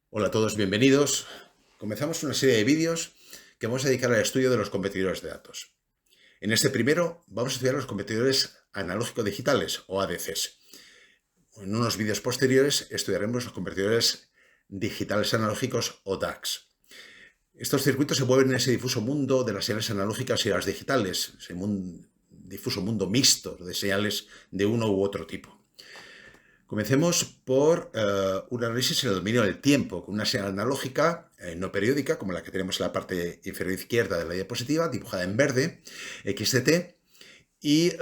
Hola a todos, bienvenidos. Comenzamos una serie de vídeos que vamos a dedicar al estudio de los competidores de datos. En este primero vamos a estudiar los competidores analógico-digitales o ADCs. En unos vídeos posteriores estudiaremos los competidores digitales analógicos o DACs. Estos circuitos se mueven en ese difuso mundo de las señales analógicas y las digitales, ese difuso mundo mixto de señales de uno u otro tipo. Comencemos por un análisis en el dominio del tiempo, con una señal analógica no periódica, como la que tenemos en la parte inferior izquierda de la diapositiva, dibujada en verde, XT, y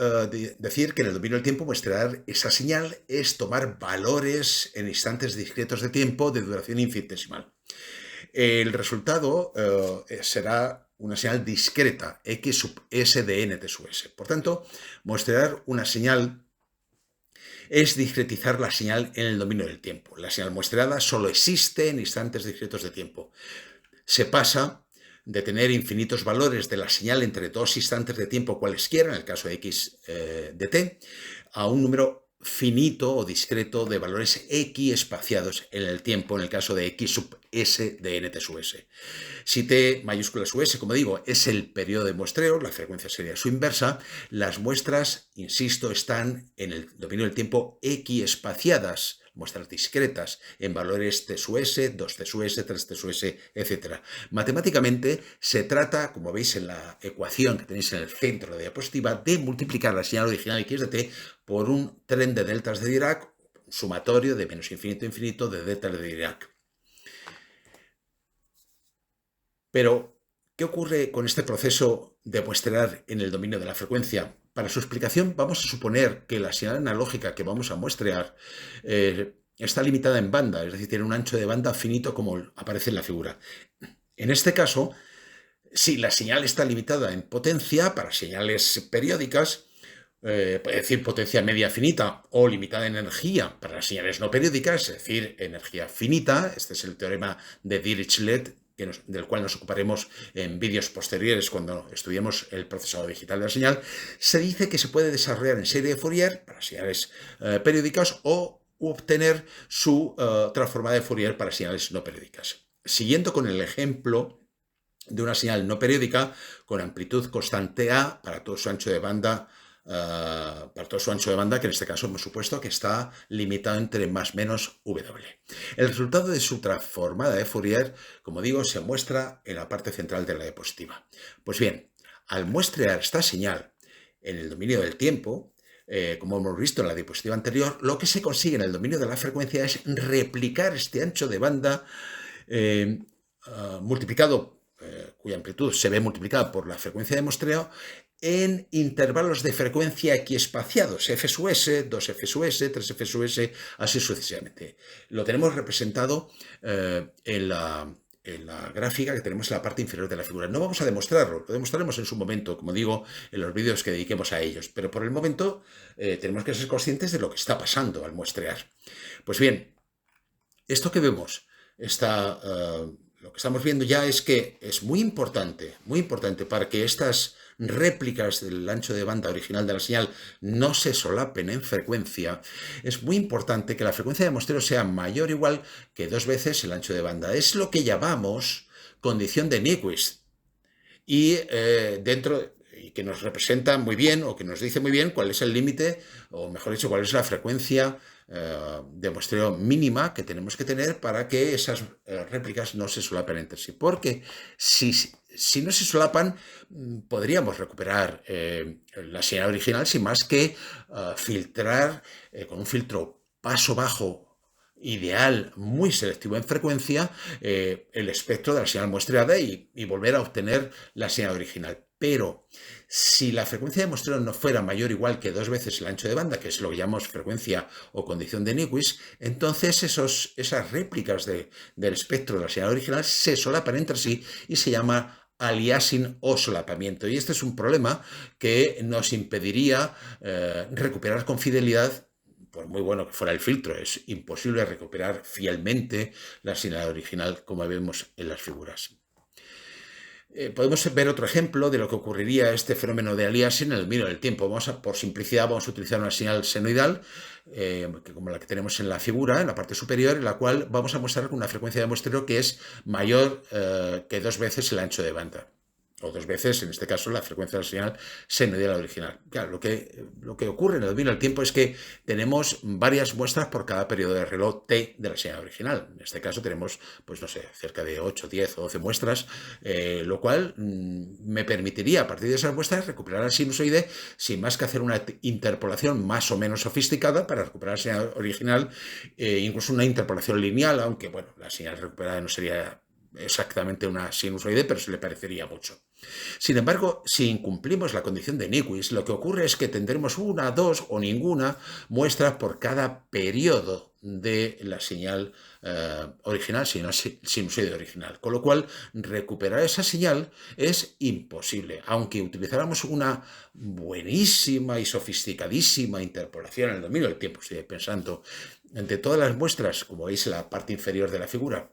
decir que en el dominio del tiempo mostrar esa señal es tomar valores en instantes discretos de tiempo de duración infinitesimal. El resultado será una señal discreta, X sub S de N T sub S. Por tanto, mostrar una señal es discretizar la señal en el dominio del tiempo. La señal muestrada solo existe en instantes discretos de tiempo. Se pasa de tener infinitos valores de la señal entre dos instantes de tiempo cualesquiera, en el caso de x de t, a un número finito o discreto de valores x espaciados en el tiempo, en el caso de x sub s de nt sub s. Si t mayúscula sub s, como digo, es el periodo de muestreo, la frecuencia sería su inversa, las muestras, insisto, están en el dominio del tiempo x espaciadas, muestras discretas, en valores t sub s, 2t sub s, 3t sub s, etc. Matemáticamente se trata, como veis en la ecuación que tenéis en el centro de la diapositiva, de multiplicar la señal original x de t por un tren de deltas de Dirac, un sumatorio de menos infinito a infinito de deltas de Dirac. Pero, ¿qué ocurre con este proceso de muestrear en el dominio de la frecuencia? Para su explicación vamos a suponer que la señal analógica que vamos a muestrear está limitada en banda, es decir, tiene un ancho de banda finito como aparece en la figura. En este caso, si la señal está limitada en potencia para señales periódicas, puede decir potencia media finita o limitada en energía para las señales no periódicas, es decir, energía finita. Este es el teorema de Dirichlet, del cual nos ocuparemos en vídeos posteriores cuando estudiemos el procesado digital de la señal. Se dice que se puede desarrollar en serie de Fourier para señales periódicas o obtener su transformada de Fourier para señales no periódicas. Siguiendo con el ejemplo de una señal no periódica con amplitud constante A para todo su ancho de banda, que en este caso hemos supuesto que está limitado entre más menos W. El resultado de su transformada de Fourier, como digo, se muestra en la parte central de la diapositiva. Pues bien, al muestrear esta señal en el dominio del tiempo, como hemos visto en la diapositiva anterior, lo que se consigue en el dominio de la frecuencia es replicar este ancho de banda multiplicado, cuya amplitud se ve multiplicada por la frecuencia de muestreo, en intervalos de frecuencia equiespaciados, f sub s, 2f sub s, 3f sub s, así sucesivamente. Lo tenemos representado en la gráfica que tenemos en la parte inferior de la figura. No vamos a demostrarlo, lo demostraremos en su momento, como digo, en los vídeos que dediquemos a ellos, pero por el momento tenemos que ser conscientes de lo que está pasando al muestrear. Pues bien, esto que vemos está... lo que estamos viendo ya es que es muy importante para que estas réplicas del ancho de banda original de la señal no se solapen en frecuencia. Es muy importante que la frecuencia de muestreo sea mayor o igual que 2 veces el ancho de banda. Es lo que llamamos condición de Nyquist. Y que nos representa muy bien o que nos dice muy bien cuál es el límite, o mejor dicho, cuál es la frecuencia de muestreo mínima que tenemos que tener para que esas réplicas no se solapen entre sí. Porque si no se solapan, podríamos recuperar la señal original sin más que filtrar con un filtro paso bajo ideal, muy selectivo en frecuencia, el espectro de la señal muestreada y volver a obtener la señal original. Pero si la frecuencia de muestreo no fuera mayor o igual que 2 veces el ancho de banda, que es lo que llamamos frecuencia o condición de Nyquist, entonces esas réplicas del espectro de la señal original se solapan entre sí y se llama aliasing o solapamiento. Y este es un problema que nos impediría recuperar con fidelidad. Por muy bueno que fuera el filtro, es imposible recuperar fielmente la señal original como vemos en las figuras. Podemos ver otro ejemplo de lo que ocurriría este fenómeno de aliasing en el dominio del tiempo. Por simplicidad, vamos a utilizar una señal senoidal, como la que tenemos en la figura, en la parte superior, en la cual vamos a mostrar una frecuencia de muestreo que es mayor que 2 veces el ancho de banda. O 2 veces, en este caso, la frecuencia de la señal senoidal original. Claro, lo que ocurre en el dominio del tiempo es que tenemos varias muestras por cada periodo de reloj T de la señal original. En este caso tenemos, pues no sé, cerca de 8, 10 o 12 muestras, lo cual me permitiría, a partir de esas muestras, recuperar la sinusoide sin más que hacer una interpolación más o menos sofisticada para recuperar la señal original, incluso una interpolación lineal, aunque, bueno, la señal recuperada no sería exactamente una sinusoide, pero se le parecería mucho. Sin embargo, si incumplimos la condición de Nyquist, lo que ocurre es que tendremos una, dos o ninguna muestra por cada periodo de la señal original, sinusoide original. Con lo cual, recuperar esa señal es imposible. Aunque utilizáramos una buenísima y sofisticadísima interpolación en el dominio del tiempo, estoy pensando, entre todas las muestras, como veis en la parte inferior de la figura,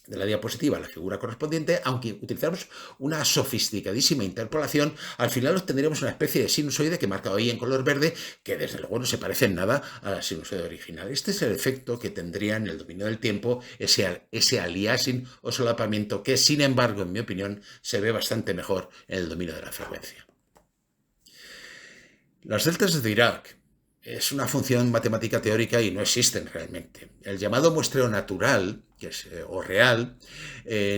de la diapositiva, la figura correspondiente, aunque utilizáramos una sofisticadísima interpolación, al final obtendremos una especie de sinusoide que marca ahí en color verde, que desde luego no se parece en nada a la sinusoide original. Este es el efecto que tendría en el dominio del tiempo ese aliasing o solapamiento que, sin embargo, en mi opinión, se ve bastante mejor en el dominio de la frecuencia. Las deltas de Dirac es una función matemática teórica y no existen realmente. El llamado muestreo natural, o real,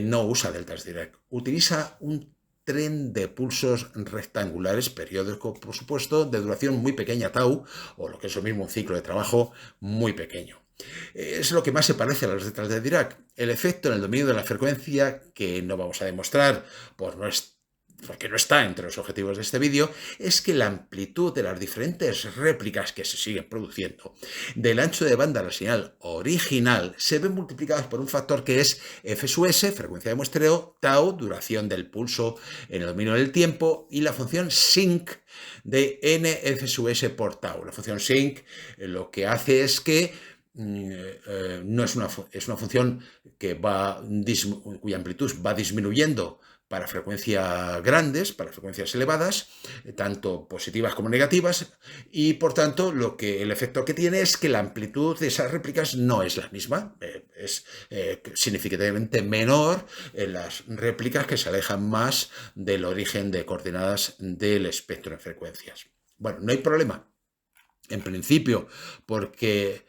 no usa deltas de Dirac. Utiliza un tren de pulsos rectangulares periódicos, por supuesto, de duración muy pequeña, tau, o lo que es lo mismo un ciclo de trabajo muy pequeño. Es lo que más se parece a las deltas de Dirac. El efecto en el dominio de la frecuencia, que no vamos a demostrar porque no está entre los objetivos de este vídeo, es que la amplitud de las diferentes réplicas que se siguen produciendo del ancho de banda de la señal original se ven multiplicadas por un factor que es f sub s, frecuencia de muestreo, tau, duración del pulso en el dominio del tiempo, y la función sinc de n f sub s por tau. La función sinc lo que hace es que no es una función cuya amplitud va disminuyendo para frecuencias grandes, para frecuencias elevadas, tanto positivas como negativas, y por tanto el efecto que tiene es que la amplitud de esas réplicas no es la misma, es significativamente menor en las réplicas que se alejan más del origen de coordenadas del espectro en frecuencias. Bueno, no hay problema, en principio, porque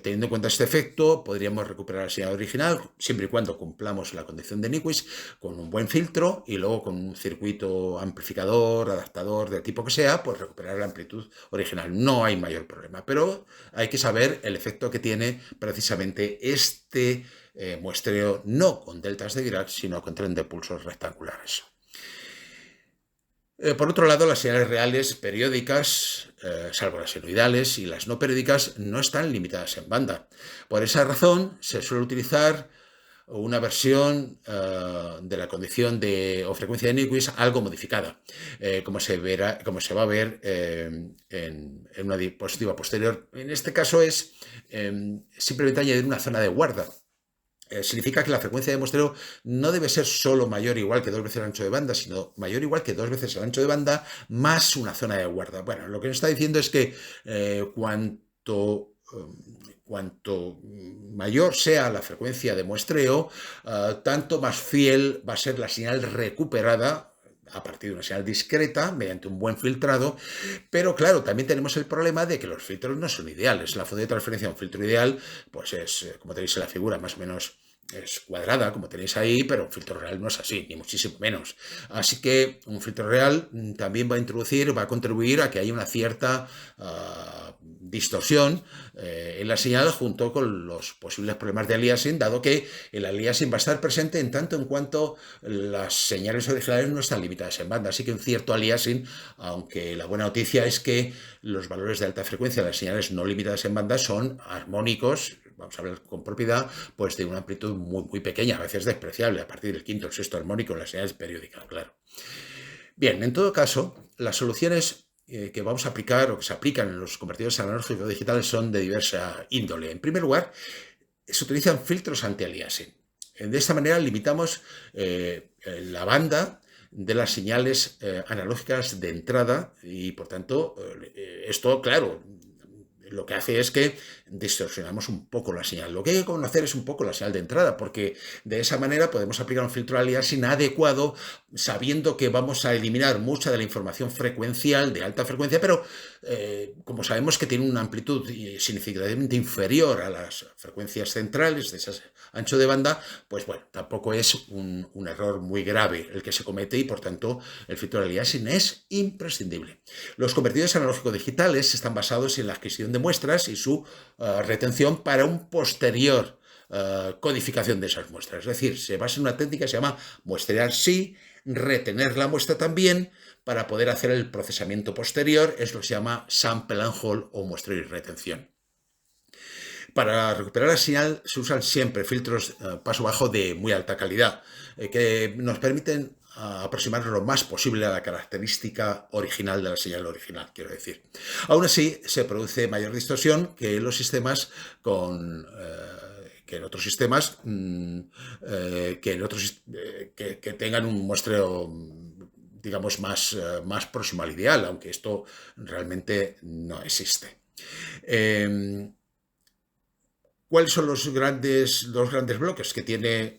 teniendo en cuenta este efecto, podríamos recuperar la señal original siempre y cuando cumplamos la condición de Nyquist con un buen filtro y luego con un circuito amplificador, adaptador, del tipo que sea, pues recuperar la amplitud original. No hay mayor problema, pero hay que saber el efecto que tiene precisamente este muestreo, no con deltas de Dirac, sino con tren de pulsos rectangulares. Por otro lado, las señales reales periódicas, salvo las senoidales y las no periódicas, no están limitadas en banda. Por esa razón, se suele utilizar una versión de la condición o frecuencia de Nyquist algo modificada, como se va a ver en una diapositiva posterior. En este caso es simplemente añadir una zona de guarda. Significa que la frecuencia de muestreo no debe ser solo mayor o igual que 2 veces el ancho de banda, sino mayor o igual que 2 veces el ancho de banda más una zona de guarda. Bueno, lo que nos está diciendo es que cuanto mayor sea la frecuencia de muestreo, tanto más fiel va a ser la señal recuperada a partir de una señal discreta, mediante un buen filtrado, pero claro, también tenemos el problema de que los filtros no son ideales. La función de transferencia de un filtro ideal, pues es, como tenéis en la figura, más o menos es cuadrada, como tenéis ahí, pero un filtro real no es así, ni muchísimo menos. Así que un filtro real también va a contribuir a que haya una cierta distorsión en la señal junto con los posibles problemas de aliasing, dado que el aliasing va a estar presente en tanto en cuanto las señales originales no están limitadas en banda. Así que un cierto aliasing, aunque la buena noticia es que los valores de alta frecuencia de las señales no limitadas en banda son armónicos, vamos a hablar con propiedad, pues de una amplitud muy, muy pequeña, a veces despreciable, a partir del quinto o sexto armónico en las señales periódicas, claro. Bien, en todo caso, las soluciones que vamos a aplicar o que se aplican en los convertidores analógicos digitales son de diversa índole. En primer lugar, se utilizan filtros anti-aliasing. De esta manera limitamos la banda de las señales analógicas de entrada y, por tanto, esto, claro, lo que hace es que distorsionamos un poco la señal. Lo que hay que conocer es un poco la señal de entrada, porque de esa manera podemos aplicar un filtro aliasing adecuado, sabiendo que vamos a eliminar mucha de la información frecuencial de alta frecuencia, pero como sabemos que tiene una amplitud significativamente inferior a las frecuencias centrales de ese ancho de banda, pues bueno, tampoco es un error muy grave el que se comete y, por tanto, el filtro aliasing es imprescindible. Los convertidores analógicos digitales están basados en la adquisición de muestras y su retención para un posterior codificación de esas muestras. Es decir, se basa en una técnica que se llama muestrear sí, retener la muestra también para poder hacer el procesamiento posterior. Es lo que se llama sample and hold o muestreo y retención. Para recuperar la señal se usan siempre filtros paso bajo de muy alta calidad que nos permiten aproximarnos lo más posible a la característica original de la señal original, quiero decir. Aún así, se produce mayor distorsión que en los sistemas que en otros sistemas que tengan un muestreo, digamos, más próximo al ideal, aunque esto realmente no existe. ¿Cuáles son los grandes bloques que tiene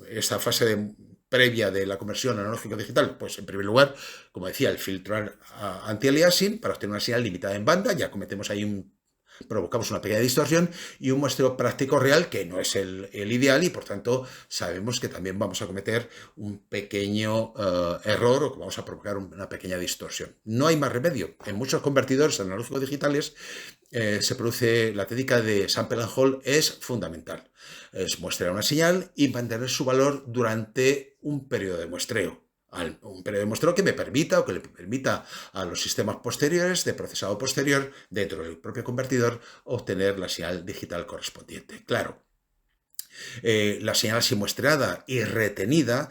esta fase previa de la conversión analógico-digital? Pues en primer lugar, como decía, el filtro anti-aliasing para obtener una señal limitada en banda. Ya cometemos ahí provocamos una pequeña distorsión y un muestreo práctico real que no es el ideal y por tanto sabemos que también vamos a cometer un pequeño error o que vamos a provocar una pequeña distorsión. No hay más remedio. En muchos convertidores analógicos digitales se produce la técnica de sample and hold, es fundamental. Es muestrear una señal y mantener su valor durante un periodo de muestreo. Un periodo de muestreo que me permita o que le permita a los sistemas posteriores de procesado posterior dentro del propio convertidor obtener la señal digital correspondiente. Claro. La señal así muestreada y retenida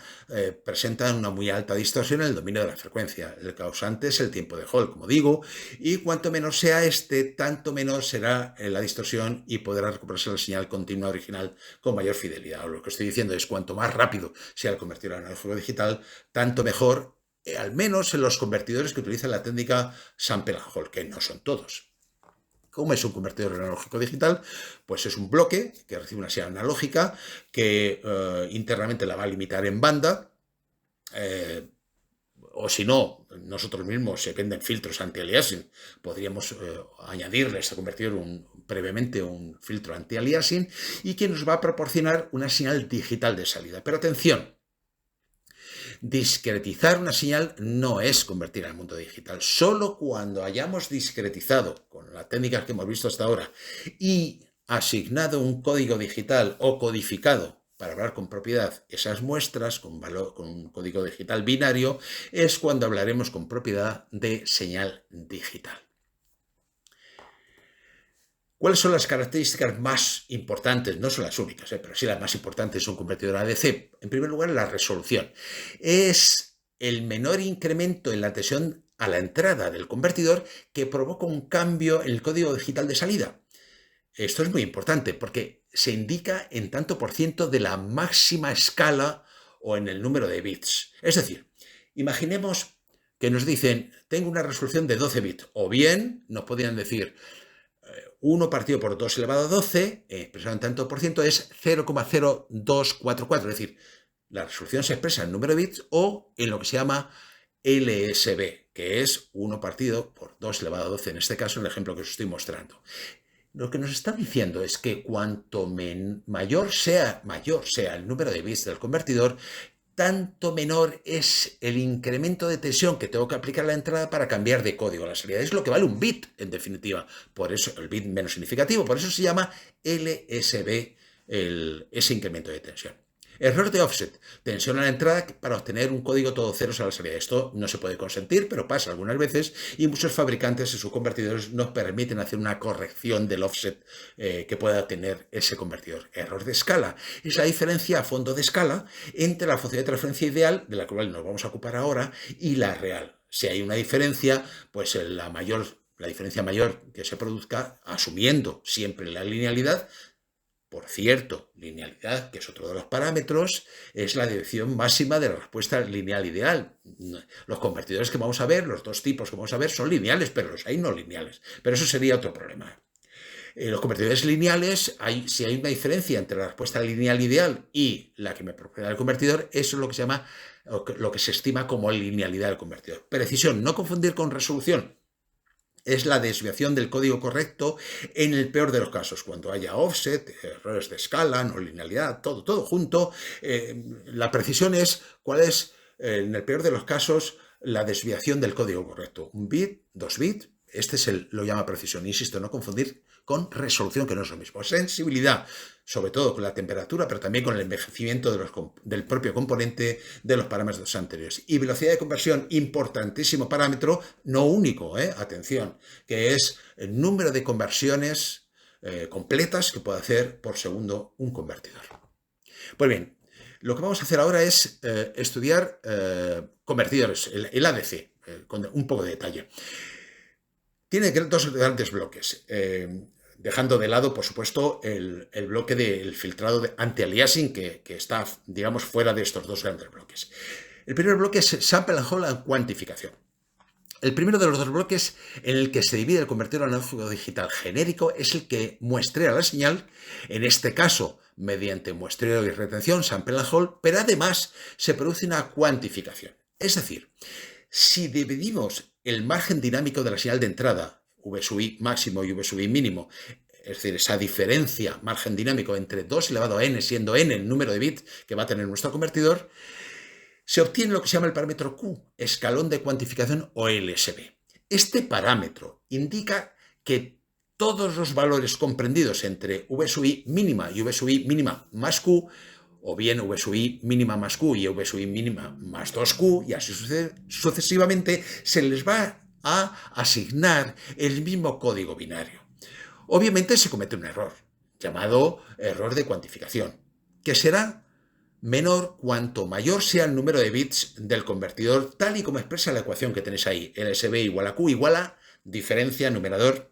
presentan una muy alta distorsión en el dominio de la frecuencia. El causante es el tiempo de hold, como digo, y cuanto menor sea este, tanto menor será la distorsión y podrá recuperarse la señal continua original con mayor fidelidad. Lo que estoy diciendo es cuanto más rápido sea el convertidor analógico digital, tanto mejor, al menos en los convertidores que utilizan la técnica sample and hold, que no son todos. ¿Cómo es un convertidor analógico digital? Pues es un bloque que recibe una señal analógica que internamente la va a limitar en banda, o si no, nosotros mismos se venden filtros anti-aliasing, podríamos añadirle a este convertidor previamente un filtro anti-aliasing y que nos va a proporcionar una señal digital de salida. Pero atención, discretizar una señal no es convertir al mundo digital. Solo cuando hayamos discretizado con las técnicas que hemos visto hasta ahora y asignado un código digital o codificado para hablar con propiedad esas muestras con un código digital binario, es cuando hablaremos con propiedad de señal digital. ¿Cuáles son las características más importantes? No son las únicas, pero sí las más importantes de un convertidor ADC. En primer lugar, la resolución. Es el menor incremento en la tensión a la entrada del convertidor que provoca un cambio en el código digital de salida. Esto es muy importante porque se indica en tanto por ciento de la máxima escala o en el número de bits. Es decir, imaginemos que nos dicen, tengo una resolución de 12 bits, o bien nos podrían decir 1 partido por 2 elevado a 12, expresado en tanto por ciento, es 0,0244. Es decir, la resolución se expresa en número de bits o en lo que se llama LSB, que es 1 partido por 2 elevado a 12, en este caso en el ejemplo que os estoy mostrando. Lo que nos está diciendo es que cuanto mayor sea el número de bits del convertidor, tanto menor es el incremento de tensión que tengo que aplicar a la entrada para cambiar de código a la salida. Es lo que vale un bit, en definitiva. Por eso el bit menos significativo, por eso se llama LSB ese incremento de tensión. Error de offset, tensión a la entrada para obtener un código todo ceros a la salida. Esto no se puede consentir, pero pasa algunas veces y muchos fabricantes en sus convertidores nos permiten hacer una corrección del offset que pueda tener ese convertidor. Error de escala, es la diferencia a fondo de escala entre la función de transferencia ideal, de la cual nos vamos a ocupar ahora, y la real. Si hay una diferencia, pues la diferencia mayor que se produzca, asumiendo siempre la linealidad, Por cierto, linealidad, que es otro de los parámetros, es la dirección máxima de la respuesta lineal ideal. Los convertidores que vamos a ver, los dos tipos que vamos a ver, son lineales, pero los hay no lineales. Pero eso sería otro problema. Los convertidores lineales, si hay una diferencia entre la respuesta lineal ideal y la que me proporciona el convertidor, eso es lo que se llama, lo que se estima como linealidad del convertidor. Precisión, no confundir con resolución. Es la desviación del código correcto en el peor de los casos, cuando haya offset, errores de escala, no linealidad, todo junto. La precisión es cuál es, en el peor de los casos, la desviación del código correcto. Un bit, 2 bits, lo llama precisión. Insisto, no confundir con resolución, que no es lo mismo. Sensibilidad, sobre todo con la temperatura, pero también con el envejecimiento del propio componente de los parámetros anteriores. Y velocidad de conversión, importantísimo parámetro, no único, atención, que es el número de conversiones completas que puede hacer por segundo un convertidor. Pues bien, lo que vamos a hacer ahora es estudiar convertidores, el ADC, con un poco de detalle. Tiene dos grandes bloques, dejando de lado, por supuesto, el bloque del filtrado de anti-aliasing, que está, digamos, fuera de estos dos grandes bloques. El primer bloque es sample and hold and cuantificación. El primero de los dos bloques en el que se divide el convertidor analógico digital genérico es el que muestrea la señal, en este caso mediante muestreo y retención, sample and hold, pero además se produce una cuantificación. Es decir, si dividimos el margen dinámico de la señal de entrada, V sub i máximo y V sub i mínimo, es decir, esa diferencia margen dinámico entre 2 elevado a n, siendo n el número de bits que va a tener nuestro convertidor, se obtiene lo que se llama el parámetro Q, escalón de cuantificación o LSB. Este parámetro indica que todos los valores comprendidos entre V sub i mínima y V sub i mínima más Q, o bien V sub i mínima más Q y V sub i mínima más 2Q, y así sucesivamente, se les va a asignar el mismo código binario. Obviamente se comete un error, llamado error de cuantificación, que será menor cuanto mayor sea el número de bits del convertidor, tal y como expresa la ecuación que tenéis ahí. LSB igual a Q igual a diferencia numerador,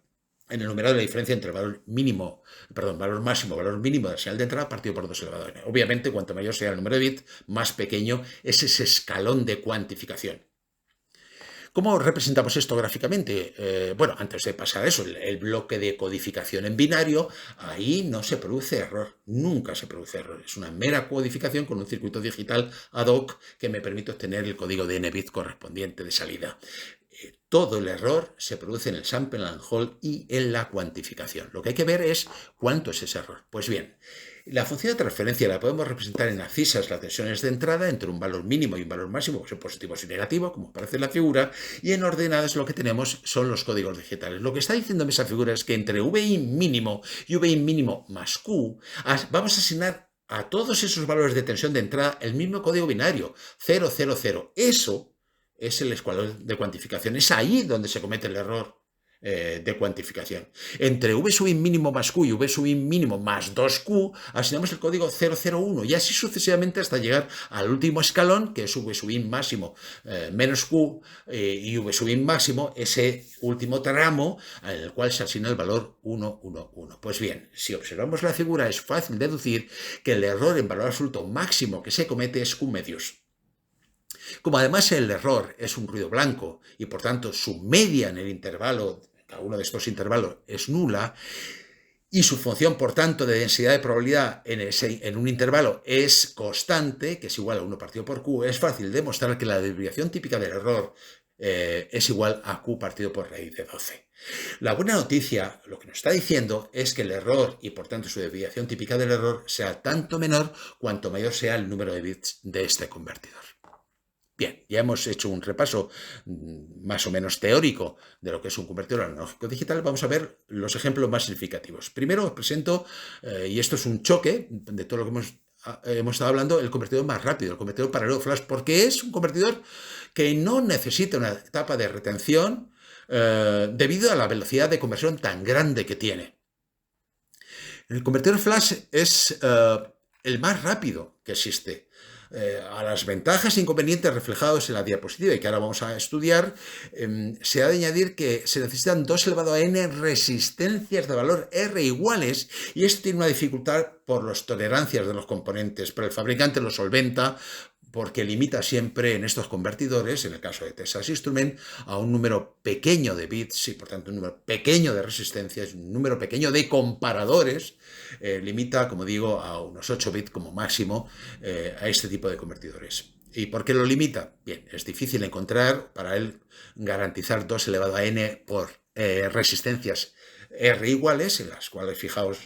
en el numerador la diferencia entre el valor máximo, valor mínimo de la señal de entrada partido por 2 elevado a n. Obviamente, cuanto mayor sea el número de bits, más pequeño es ese escalón de cuantificación. ¿Cómo representamos esto gráficamente? Bueno, antes de pasar a eso, el bloque de codificación en binario, ahí no se produce error, nunca se produce error. Es una mera codificación con un circuito digital ad hoc que me permite obtener el código de n-bit correspondiente de salida. Todo el error se produce en el sample and hold y en la cuantificación. Lo que hay que ver es cuánto es ese error. Pues bien, la función de transferencia la podemos representar en abscisas las tensiones de entrada entre un valor mínimo y un valor máximo, que son positivos y negativos, como aparece en la figura, y en ordenadas lo que tenemos son los códigos digitales. Lo que está diciéndome esa figura es que entre VI mínimo y VI mínimo más Q vamos a asignar a todos esos valores de tensión de entrada el mismo código binario, 0, 0, 0. Eso es el escalón de cuantificación. Es ahí donde se comete el error de cuantificación. Entre V sub i mínimo más Q y V sub i mínimo más 2Q asignamos el código 001 y así sucesivamente hasta llegar al último escalón, que es V sub i máximo menos Q y V sub i máximo, ese último tramo en el cual se asigna el valor 111. Pues bien, si observamos la figura es fácil deducir que el error en valor absoluto máximo que se comete es Q medius. Como además el error es un ruido blanco y por tanto su media en el intervalo, cada uno de estos intervalos es nula, y su función por tanto de densidad de probabilidad en un intervalo es constante, que es igual a 1 partido por Q, es fácil demostrar que la desviación típica del error es igual a Q partido por raíz de 12. La buena noticia, lo que nos está diciendo, es que el error y por tanto su desviación típica del error sea tanto menor cuanto mayor sea el número de bits de este convertidor. Bien, ya hemos hecho un repaso más o menos teórico de lo que es un convertidor analógico digital. Vamos a ver los ejemplos más significativos. Primero os presento, y esto es un choque de todo lo que hemos estado hablando, el convertidor más rápido, el convertidor paralelo flash, porque es un convertidor que no necesita una etapa de retención debido a la velocidad de conversión tan grande que tiene. El convertidor flash es el más rápido que existe. a las ventajas e inconvenientes reflejados en la diapositiva y que ahora vamos a estudiar, se ha de añadir que se necesitan 2 elevado a n resistencias de valor R iguales, y esto tiene una dificultad por las tolerancias de los componentes, pero el fabricante lo solventa porque limita siempre en estos convertidores, en el caso de Texas Instruments, a un número pequeño de bits y por tanto un número pequeño de resistencias, un número pequeño de comparadores, limita, como digo, a unos 8 bits como máximo a este tipo de convertidores. ¿Y por qué lo limita? Bien, es difícil encontrar para él garantizar 2 elevado a n por resistencias R iguales, en las cuales, fijaos,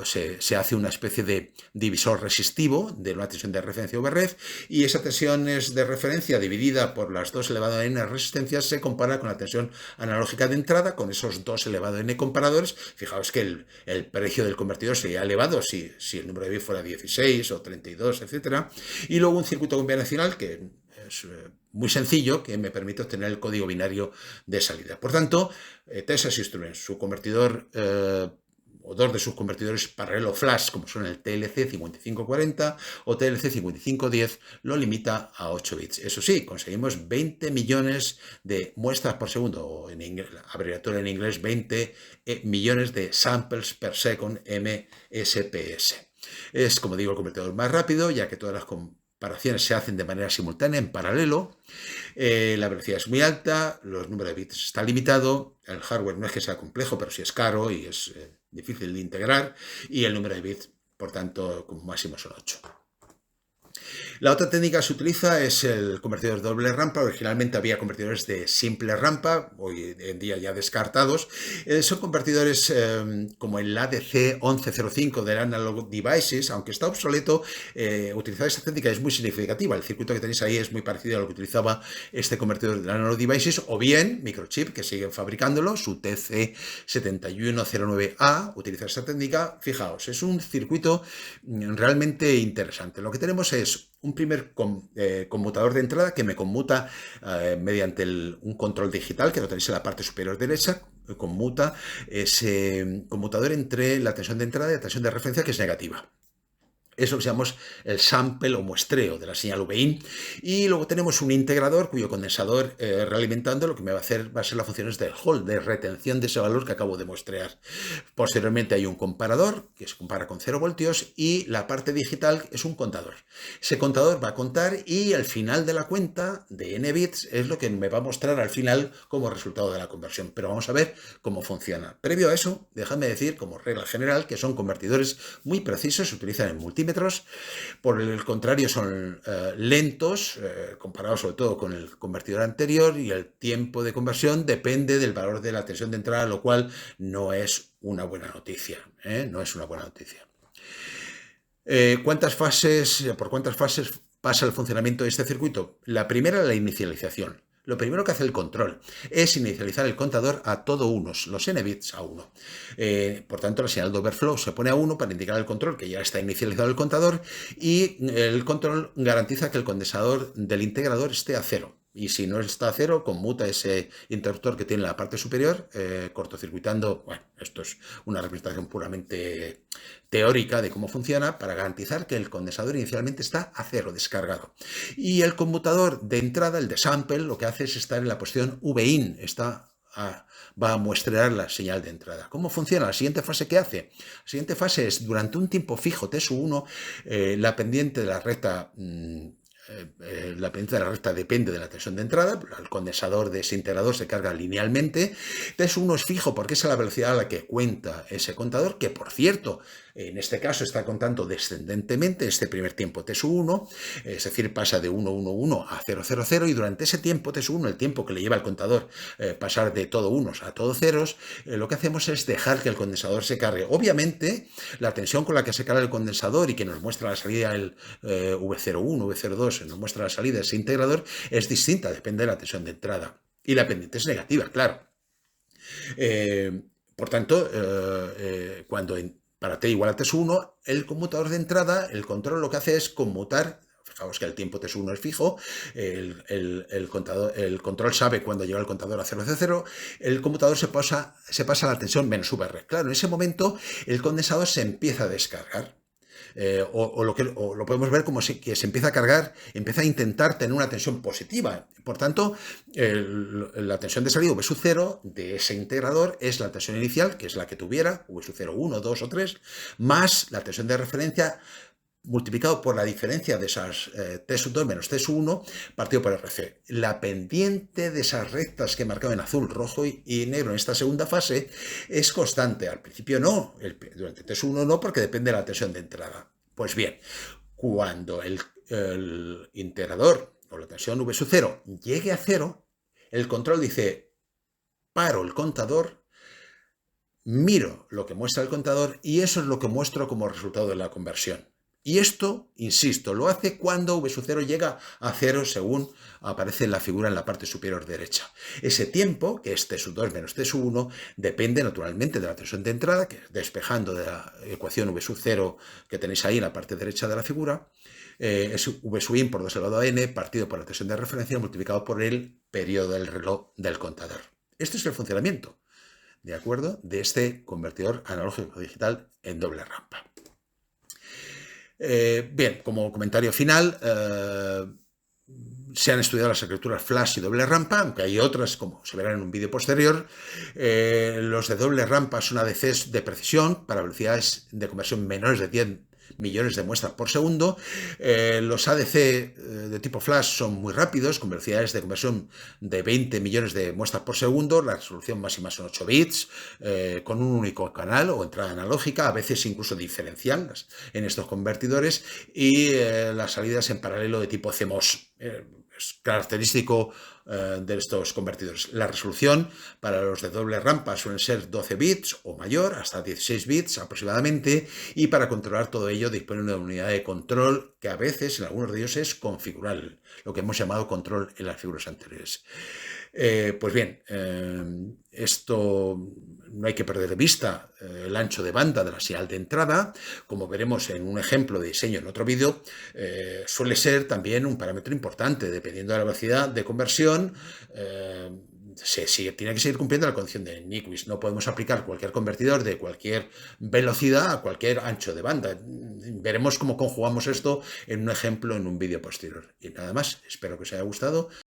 se hace una especie de divisor resistivo de una tensión de referencia VREF, y esa tensión de referencia dividida por las 2 elevado a n resistencias se compara con la tensión analógica de entrada, con esos 2 elevado a n comparadores. Fijaos que el precio del convertidor sería elevado si el número de bits fuera 16 o 32, etc. Y luego un circuito convencional que es muy sencillo, que me permite obtener el código binario de salida. Por tanto, Texas Instruments, su convertidor o 2 de sus convertidores paralelo flash, como son el TLC 5540 o TLC 5510, lo limita a 8 bits. Eso sí, conseguimos 20 millones de muestras por segundo, o en inglés, abreviatura en inglés, 20 millones de samples per second, MSPS. Es, como digo, el convertidor más rápido, ya que todas las comparaciones se hacen de manera simultánea, en paralelo. La velocidad es muy alta, los números de bits está limitado, el hardware no es que sea complejo, pero sí es caro y es difícil de integrar, y el número de bits, por tanto, como máximo son 8. La otra técnica que se utiliza es el convertidor de doble rampa. Originalmente había convertidores de simple rampa, hoy en día ya descartados. Son convertidores como el ADC 1105 del Analog Devices, aunque está obsoleto. Utilizar esta técnica es muy significativa. El circuito que tenéis ahí es muy parecido a lo que utilizaba este convertidor del Analog Devices, o bien Microchip, que siguen fabricándolo, su TC7109A, utiliza esta técnica. Fijaos, es un circuito realmente interesante. Lo que tenemos es un primer conmutador de entrada que me conmuta mediante un control digital que lo tenéis en la parte superior derecha. Conmuta ese conmutador entre la tensión de entrada y la tensión de referencia, que es negativa. Eso que llamamos el sample o muestreo de la señal VIN. Y luego tenemos un integrador cuyo condensador realimentando lo que me va a hacer va a ser las funciones del hold, de retención de ese valor que acabo de muestrear. Posteriormente hay un comparador que se compara con 0 voltios, y la parte digital es un contador. Ese contador va a contar, y al final de la cuenta de n bits es lo que me va a mostrar al final como resultado de la conversión. Pero vamos a ver cómo funciona. Previo a eso, dejadme decir como regla general que son convertidores muy precisos, se utilizan en multímetros. Por el contrario, son lentos, comparados sobre todo con el convertidor anterior, y el tiempo de conversión depende del valor de la tensión de entrada, lo cual no es una buena noticia. No es una buena noticia. ¿Por cuántas fases pasa el funcionamiento de este circuito? La primera, la inicialización. Lo primero que hace el control es inicializar el contador a todo unos, los n bits a 1. Por tanto, la señal de overflow se pone a 1 para indicar al control que ya está inicializado el contador, y el control garantiza que el condensador del integrador esté a 0. Y si no está a 0, conmuta ese interruptor que tiene en la parte superior, cortocircuitando. Bueno, esto es una representación puramente teórica de cómo funciona, para garantizar que el condensador inicialmente está a 0, descargado. Y el conmutador de entrada, el de sample, lo que hace es estar en la posición VIN, va a muestrear la señal de entrada. ¿Cómo funciona? La siguiente fase que hace. La siguiente fase es, durante un tiempo fijo, T1, la pendiente de la recta... la pendiente de la recta depende de la tensión de entrada. El condensador de ese integrador se carga linealmente. T1 es fijo porque es a la velocidad a la que cuenta ese contador, que por cierto, en este caso está contando descendentemente este primer tiempo T1, es decir, pasa de 111 a 000, y durante ese tiempo T1, el tiempo que le lleva al contador pasar de todo unos a todo ceros, lo que hacemos es dejar que el condensador se cargue. Obviamente, la tensión con la que se carga el condensador y que nos muestra la salida el V01, V02, nos muestra la salida de ese integrador, es distinta, depende de la tensión de entrada. Y la pendiente es negativa, claro. Por tanto, para t igual a T1, el conmutador de entrada, el control lo que hace es conmutar. Fijaos que el tiempo T1 es fijo, el control sabe cuando llega el contador a 000, el conmutador se pasa a la tensión menos VR. Claro, en ese momento el condensador se empieza a descargar. O lo podemos ver como que se empieza a cargar, empieza a intentar tener una tensión positiva. Por tanto, la tensión de salida V sub 0 de ese integrador es la tensión inicial, que es la que tuviera, V sub 0, 1, 2 o 3, más la tensión de referencia multiplicado por la diferencia de esas T sub 2 menos T sub 1 partido por RC. La pendiente de esas rectas que he marcado en azul, rojo y negro en esta segunda fase es constante. Al principio no, durante T sub 1 no, porque depende de la tensión de entrada. Pues bien, cuando el integrador o la tensión V sub 0 llegue a 0, el control dice, paro el contador, miro lo que muestra el contador y eso es lo que muestro como resultado de la conversión. Y esto, insisto, lo hace cuando V sub 0 llega a 0 según aparece en la figura en la parte superior derecha. Ese tiempo, que es T sub 2 menos T sub 1, depende naturalmente de la tensión de entrada, que despejando de la ecuación V sub 0 que tenéis ahí en la parte derecha de la figura, es V sub in por 2 elevado a n partido por la tensión de referencia multiplicado por el periodo del reloj del contador. Este es el funcionamiento, ¿de acuerdo?, de este convertidor analógico digital en doble rampa. Bien, como comentario final, se han estudiado las arquitecturas flash y doble rampa, aunque hay otras, como se verá en un vídeo posterior. Los de doble rampa son ADCs de precisión para velocidades de conversión menores de 10 millones de muestras por segundo. Los ADC de tipo flash son muy rápidos, con velocidades de conversión de 20 millones de muestras por segundo. La resolución máxima son 8 bits, con un único canal o entrada analógica, a veces incluso diferencial en estos convertidores, y las salidas en paralelo de tipo CMOS. Es característico de estos convertidores. La resolución para los de doble rampa suelen ser 12 bits o mayor, hasta 16 bits aproximadamente, y para controlar todo ello dispone de una unidad de control que a veces en algunos de ellos es configurable, lo que hemos llamado control en las figuras anteriores. Pues bien, esto no hay que perder de vista el ancho de banda de la señal de entrada. Como veremos en un ejemplo de diseño en otro vídeo, suele ser también un parámetro importante. Dependiendo de la velocidad de conversión, tiene que seguir cumpliendo la condición de Nyquist. No podemos aplicar cualquier convertidor de cualquier velocidad a cualquier ancho de banda. Veremos cómo conjugamos esto en un ejemplo en un vídeo posterior. Y nada más, espero que os haya gustado.